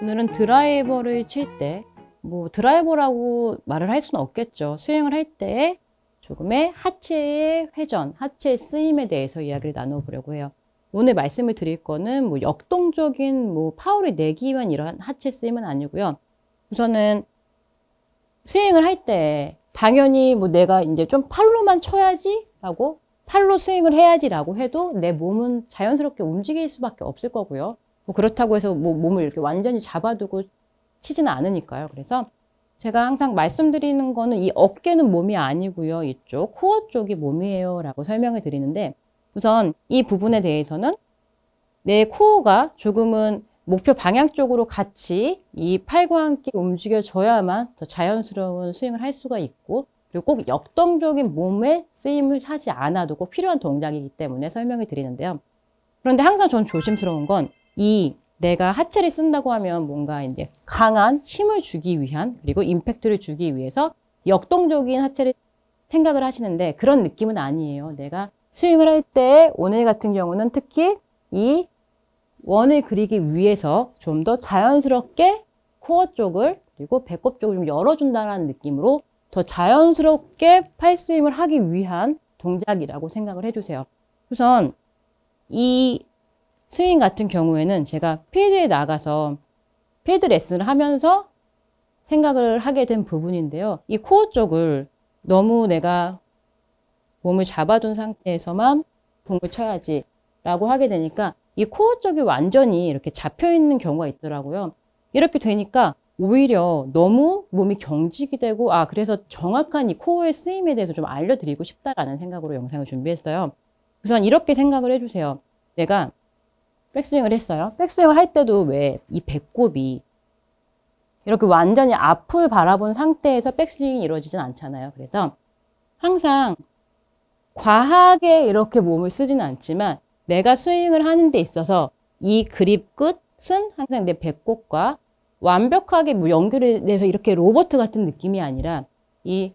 오늘은 드라이버를 칠 때, 뭐 드라이버라고 말을 할 수는 없겠죠. 스윙을 할 때 조금의 하체의 회전, 하체의 쓰임에 대해서 이야기를 나눠보려고 해요. 오늘 말씀을 드릴 거는 뭐 역동적인 뭐 파워를 내기 위한 이러한 하체 쓰임은 아니고요. 우선은 스윙을 할 때 당연히 뭐 내가 이제 좀 팔로만 쳐야지 라고, 팔로 스윙을 해야지 라고 해도 내 몸은 자연스럽게 움직일 수밖에 없을 거고요. 뭐 그렇다고 해서 뭐 몸을 이렇게 완전히 잡아두고 치지는 않으니까요. 그래서 제가 항상 말씀드리는 거는 이 어깨는 몸이 아니고요. 이쪽 코어 쪽이 몸이에요 라고 설명을 드리는데, 우선 이 부분에 대해서는 내 코어가 조금은 목표 방향 쪽으로 같이 이 팔과 함께 움직여줘야만 더 자연스러운 스윙을 할 수가 있고, 그리고 꼭 역동적인 몸에 쓰임을 하지 않아도 꼭 필요한 동작이기 때문에 설명을 드리는데요. 그런데 항상 전 조심스러운 건 이 내가 하체를 쓴다고 하면 뭔가 이제 강한 힘을 주기 위한, 그리고 임팩트를 주기 위해서 역동적인 하체를 생각을 하시는데 그런 느낌은 아니에요. 내가 스윙을 할 때 오늘 같은 경우는 특히 이 원을 그리기 위해서 좀 더 자연스럽게 코어 쪽을 그리고 배꼽 쪽을 좀 열어준다는 느낌으로 더 자연스럽게 팔스윙을 하기 위한 동작이라고 생각을 해주세요. 우선 이 스윙 같은 경우에는 제가 필드에 나가서 필드 레슨을 하면서 생각을 하게 된 부분인데요. 이 코어 쪽을 너무 내가 몸을 잡아둔 상태에서만 공을 쳐야지 라고 하게 되니까 이 코어 쪽이 완전히 이렇게 잡혀 있는 경우가 있더라고요. 이렇게 되니까 오히려 너무 몸이 경직이 되고, 그래서 정확한 이 코어의 쓰임에 대해서 좀 알려드리고 싶다라는 생각으로 영상을 준비했어요. 우선 이렇게 생각을 해주세요. 내가 백스윙을 했어요. 백스윙을 할 때도 왜 이 배꼽이 이렇게 완전히 앞을 바라본 상태에서 백스윙이 이루어지진 않잖아요. 그래서 항상 과하게 이렇게 몸을 쓰지는 않지만 내가 스윙을 하는 데 있어서 이 그립 끝은 항상 내 배꼽과 완벽하게 뭐 연결이 돼서 이렇게 로봇 같은 느낌이 아니라 이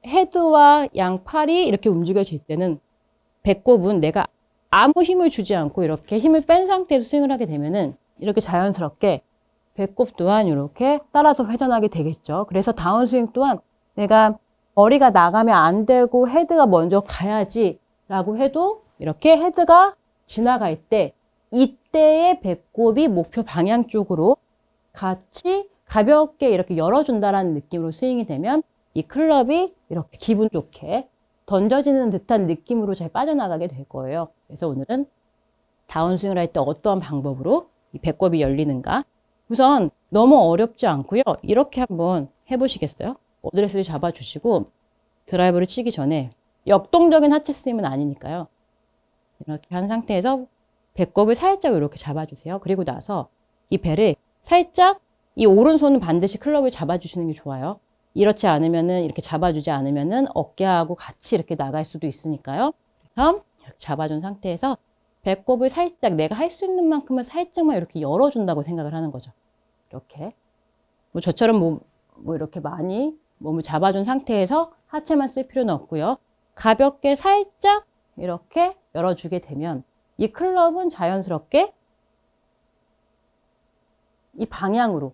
헤드와 양팔이 이렇게 움직여질 때는 배꼽은 내가 아무 힘을 주지 않고 이렇게 힘을 뺀 상태에서 스윙을 하게 되면은 이렇게 자연스럽게 배꼽 또한 이렇게 따라서 회전하게 되겠죠. 그래서 다운스윙 또한 내가 머리가 나가면 안 되고 헤드가 먼저 가야지 라고 해도 이렇게 헤드가 지나갈 때 이때의 배꼽이 목표 방향 쪽으로 같이 가볍게 이렇게 열어준다라는 느낌으로 스윙이 되면 이 클럽이 이렇게 기분 좋게 던져지는 듯한 느낌으로 잘 빠져나가게 될 거예요. 그래서 오늘은 다운스윙을 할 때 어떠한 방법으로 이 배꼽이 열리는가, 우선 너무 어렵지 않고요. 이렇게 한번 해보시겠어요? 어드레스를 잡아주시고 드라이버를 치기 전에 역동적인 하체 스윙은 아니니까요. 이렇게 한 상태에서 배꼽을 살짝 이렇게 잡아주세요. 그리고 나서 이 배를 살짝, 이 오른손은 반드시 클럽을 잡아주시는 게 좋아요. 이렇지 않으면은, 이렇게 잡아주지 않으면은 어깨하고 같이 이렇게 나갈 수도 있으니까요. 그래서 이렇게 잡아준 상태에서 배꼽을 살짝 내가 할 수 있는 만큼은 살짝만 이렇게 열어준다고 생각을 하는 거죠. 이렇게. 뭐 저처럼 뭐 이렇게 많이 몸을 잡아준 상태에서 하체만 쓸 필요는 없고요. 가볍게 살짝 이렇게 열어주게 되면 이 클럽은 자연스럽게 이 방향으로,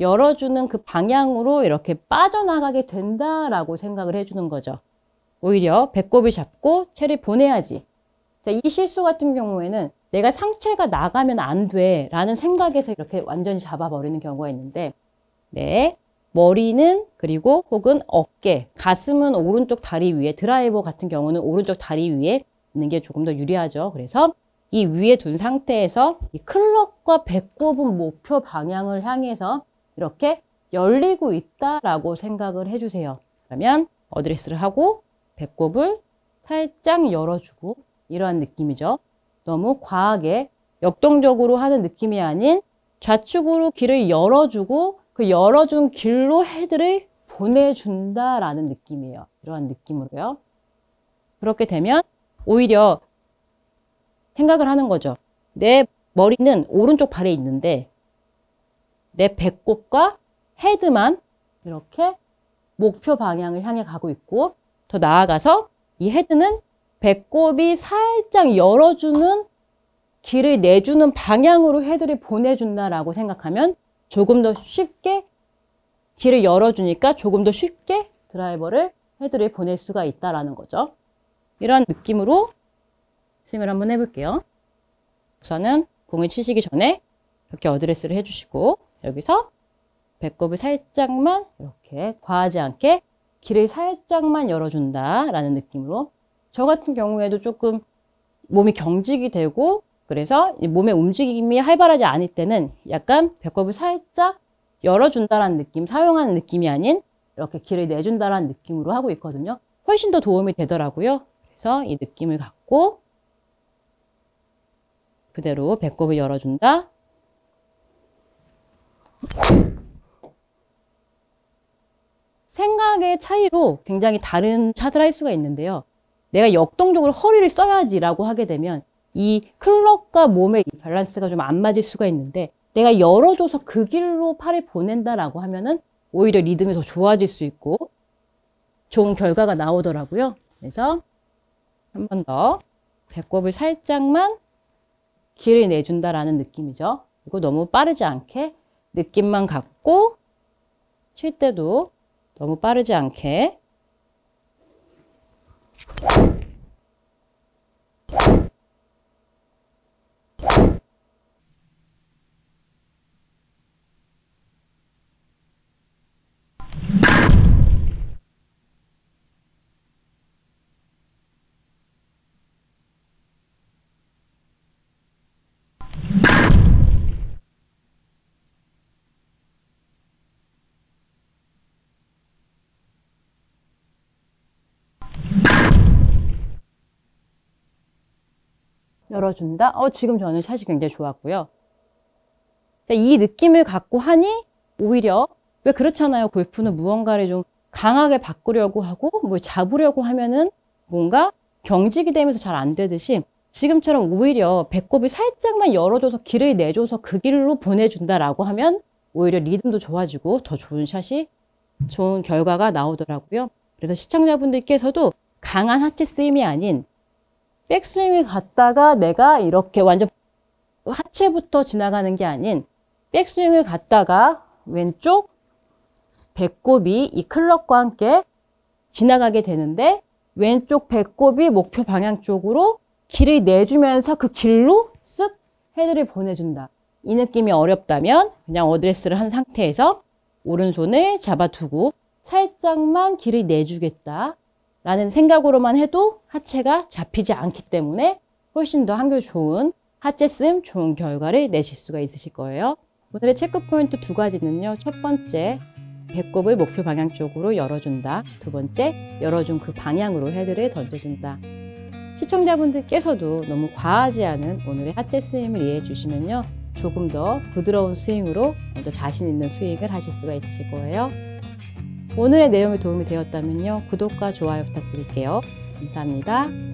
열어주는 그 방향으로 이렇게 빠져나가게 된다라고 생각을 해주는 거죠. 오히려 배꼽을 잡고 채를 보내야지. 자, 이 실수 같은 경우에는 내가 상체가 나가면 안 돼 라는 생각에서 이렇게 완전히 잡아버리는 경우가 있는데, 네, 머리는 그리고 혹은 어깨, 가슴은 오른쪽 다리 위에, 드라이버 같은 경우는 오른쪽 다리 위에 있는 게 조금 더 유리하죠. 그래서 이 위에 둔 상태에서 이 클럽과 배꼽은 목표 방향을 향해서 이렇게 열리고 있다라고 생각을 해주세요. 그러면 어드레스를 하고 배꼽을 살짝 열어주고 이러한 느낌이죠. 너무 과하게 역동적으로 하는 느낌이 아닌 좌측으로 길을 열어주고 그 열어준 길로 헤드를 보내준다라는 느낌이에요. 이러한 느낌으로요. 그렇게 되면 오히려 생각을 하는 거죠. 내 머리는 오른쪽 발에 있는데 내 배꼽과 헤드만 이렇게 목표 방향을 향해 가고 있고, 더 나아가서 이 헤드는 배꼽이 살짝 열어주는 길을 내주는 방향으로 헤드를 보내준다라고 생각하면 조금 더 쉽게 길을 열어주니까 조금 더 쉽게 드라이버를 헤드를 보낼 수가 있다라는 거죠. 이런 느낌으로 스윙을 한번 해볼게요. 우선은 공을 치시기 전에 이렇게 어드레스를 해주시고 여기서 배꼽을 살짝만 이렇게 과하지 않게 길을 살짝만 열어준다라는 느낌으로 저 같은 경우에도 조금 몸이 경직이 되고 그래서 몸의 움직임이 활발하지 않을 때는 약간 배꼽을 살짝 열어준다라는 느낌, 사용하는 느낌이 아닌 이렇게 길을 내준다라는 느낌으로 하고 있거든요. 훨씬 더 도움이 되더라고요. 그래서 이 느낌을 갖고 그대로 배꼽을 열어준다. 생각의 차이로 굉장히 다른 샷을 할 수가 있는데요. 내가 역동적으로 허리를 써야지라고 하게 되면 이 클럽과 몸의 밸런스가 좀 안 맞을 수가 있는데 내가 열어줘서 그 길로 팔을 보낸다라고 하면은 오히려 리듬이 더 좋아질 수 있고 좋은 결과가 나오더라고요. 그래서 한 번 더 배꼽을 살짝만 길을 내준다라는 느낌이죠. 이거 너무 빠르지 않게 느낌만 갖고 칠 때도 너무 빠르지 않게 열어준다. 지금 저는 샷이 굉장히 좋았고요. 자, 이 느낌을 갖고 하니 오히려 왜 그렇잖아요. 골프는 무언가를 좀 강하게 바꾸려고 하고 뭘 잡으려고 하면은 뭔가 경직이 되면서 잘 안 되듯이 지금처럼 오히려 배꼽을 살짝만 열어줘서 길을 내줘서 그 길로 보내준다라고 하면 오히려 리듬도 좋아지고 더 좋은 샷이 좋은 결과가 나오더라고요. 그래서 시청자분들께서도 강한 하체 스윙이 아닌 백스윙을 갔다가 내가 이렇게 완전 하체부터 지나가는 게 아닌 백스윙을 갔다가 왼쪽 배꼽이 이 클럽과 함께 지나가게 되는데 왼쪽 배꼽이 목표 방향 쪽으로 길을 내주면서 그 길로 쓱 헤드를 보내준다. 이 느낌이 어렵다면 그냥 어드레스를 한 상태에서 오른손을 잡아두고 살짝만 길을 내주겠다. 라는 생각으로만 해도 하체가 잡히지 않기 때문에 훨씬 더 한결 좋은 하체 스윙, 좋은 결과를 내실 수가 있으실 거예요. 오늘의 체크 포인트 두 가지는요. 첫 번째, 배꼽을 목표 방향 쪽으로 열어준다. 두 번째, 열어준 그 방향으로 헤드를 던져준다. 시청자분들께서도 너무 과하지 않은 오늘의 하체 스윙을 이해해 주시면요. 조금 더 부드러운 스윙으로 더 자신 있는 스윙을 하실 수가 있으실 거예요. 오늘의 내용이 도움이 되었다면요. 구독과 좋아요 부탁드릴게요. 감사합니다.